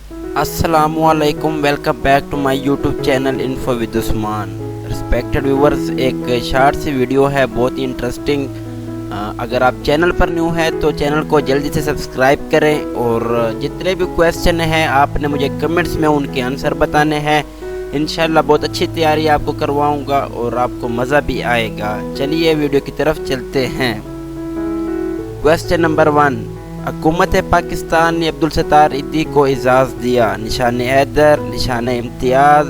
अस्सलामुअलैकुम, welcome back to my YouTube channel info with Usman. Respected viewers, एक short सी video है, बहुत ही इंटरेस्टिंग। अगर आप चैनल पर न्यू है तो चैनल को जल्दी से सब्सक्राइब करें और जितने भी क्वेश्चन हैं आपने मुझे कमेंट्स में उनके आंसर बताने हैं। इंशाल्लाह बहुत अच्छी तैयारी आपको करवाऊंगा और आपको मज़ा भी आएगा। चलिए वीडियो की तरफ चलते हैं। क्वेश्चन नंबर 1, हुकूमत पाकिस्तान ने अब्दुल सत्तार इद्दी को एजाज़ दिया। निशान हैदर, निशान इम्तियाज़,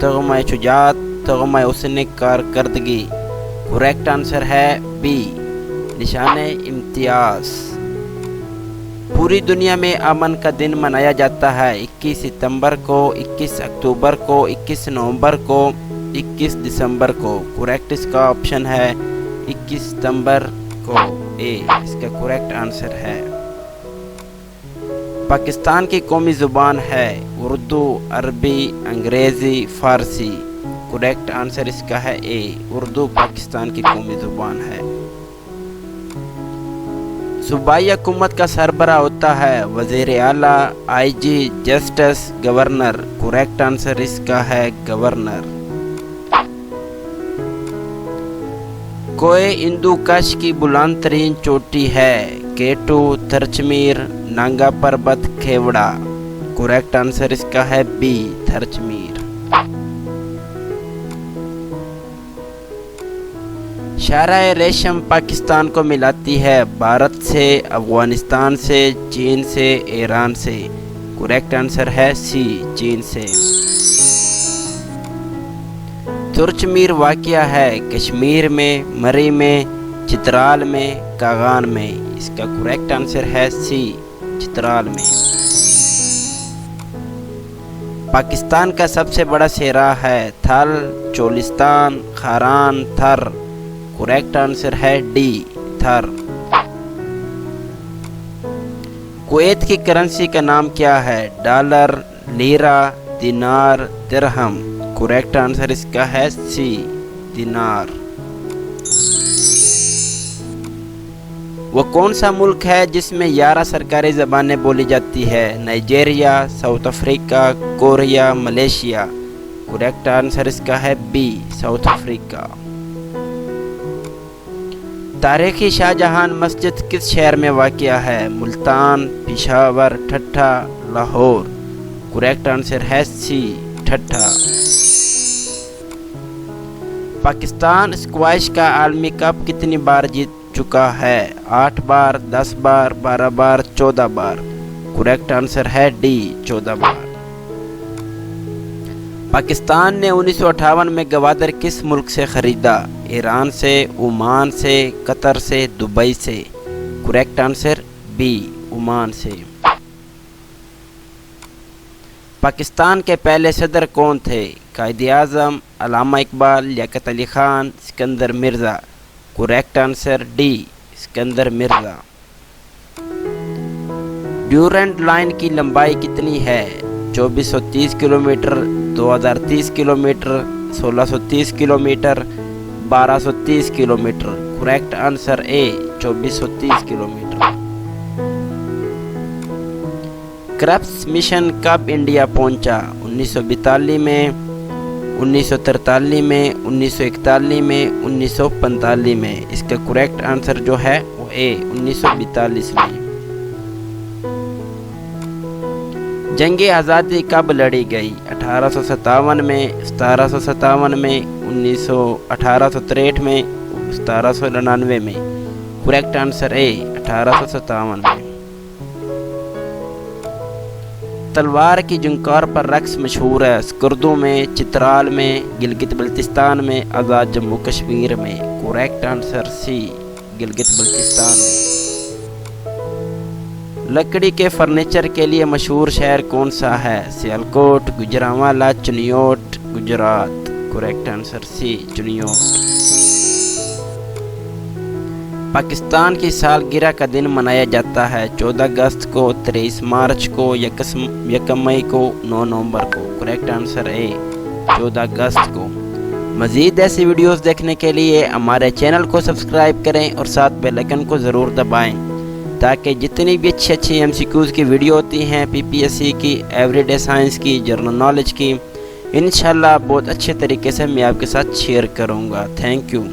तगमा शुजात, तगमा हुस्न कारकर्दगी। करेक्ट आंसर है बी, निशान इम्तियाज़। पूरी दुनिया में अमन का दिन मनाया जाता है 21 सितंबर को, 21 अक्टूबर को, 21 नवंबर को, 21 दिसंबर को। करेक्ट इसका ऑप्शन है 21 सितंबर को, ए इसका करेक्ट आंसर है। पाकिस्तान की कौमी ज़ुबान है उर्दू, अरबी, अंग्रेज़ी, फ़ारसी। करेक्ट आंसर इसका है ए, उर्दू पाकिस्तान की कौमी ज़ुबान है। सूबाई हुकूमत का सरबराह होता है वज़ीर आला, IG, justice, governor. Correct answer इसका है गवर्नर। कोय हिंदू कश की बुलंद तरीन चोटी है केटू, थरचमीर, नांगा पर्वत, खेवड़ा। करेक्ट आंसर इसका है बी, थरचमीर। शाहराह रेशम पाकिस्तान को मिलाती है भारत से, अफगानिस्तान से, चीन से, ईरान से। करेक्ट आंसर है सी, चीन से। तुर्चमीर वाक़या है कश्मीर में, मरी में, चित्राल में, कागान में। इसका करेक्ट आंसर है सी, चित्राल में। पाकिस्तान का सबसे बड़ा सेरा है थल, चोलिस्तान, खारान, थर। करेक्ट आंसर है डी, थर। कुवैत की करेंसी का नाम क्या है? डॉलर, लीरा, दिनार, दिरहम। करेक्ट आंसर इसका है सी, दिनार। वो कौन सा मुल्क है जिसमें 11 सरकारी ज़बानें बोली जाती है? Nigeria, south Africa, Korea, Malaysia. Correct answer इसका है बी, साउथ अफ्रीका। तारीखी शाहजहान मस्जिद किस शहर में वाक़या है? मुल्तान, पेशावर, ठट्ठा, लाहौर। करेक्ट आंसर है सी, ठट्ठा। पाकिस्तान स्क्वैश का आलमी कप कितनी बार जीत चुका है? 8 बार, 10 बार, 12 बार, 14 बार। करेक्ट आंसर है डी, 14 बार। पाकिस्तान ने 1958 में गवादर किस मुल्क से ख़रीदा? ईरान से, ओमान से, कतर से, दुबई से। करेक्ट आंसर बी, ओमान से। पाकिस्तान के पहले सदर कौन थे? Quaid Azam, Allama Iqbal, Liaquat Ali Khan, Sikandar Mirza. Correct answer D, Sikandar Mirza. Durand line की लंबाई कितनी है? 2430 kilometre, 2030 kilometre, 1630 kilometre, 1230 kilometre. Correct answer A, 2430 kilometre. Cripps mission कब इंडिया पहुंचा? 1942 में, 1943 में, 1941 में, 1945 में। इसका करेक्ट आंसर जो है वो ए, 1942 में। जंग आज़ादी कब लड़ी गई? 1857 में, 1757 में, 1863 में, 1799 में। करेक्ट आंसर ए, 1857 में। तलवार की जुंकार पर रक्स मशहूर है स्कर्दू में, चित्राल में, गिलगित बल्तिस्तान में, आज़ाद जम्मू कश्मीर में। Correct answer C, Gilgit Baltistan में। लकड़ी के फर्नीचर के लिए मशहूर शहर कौन सा है? Sialkot, Gujranwala, Chiniot, Gujrat. Correct answer C, Chiniot. Pakistan की सालगिरह का दिन मनाया जाता है 14 अगस्त को, 23 मार्च को, 1 मई को, 9 नवंबर को। करेक्ट आंसर ए, 14 अगस्त को। मज़ीद ऐसी वीडियोस देखने के लिए हमारे चैनल को सब्सक्राइब करें और साथ बेल आइकन को ज़रूर दबाएं। تاکہ جتنی بھی اچھی MCQs کی ویڈیو ہوتی ہیں PPSC کی، ایوری ڈے سائنس کی، جنرل نالج کی، انشاءاللہ بہت اچھے طریقے سے میں آپ کے ساتھ شیئر کروں گا۔ Thank you.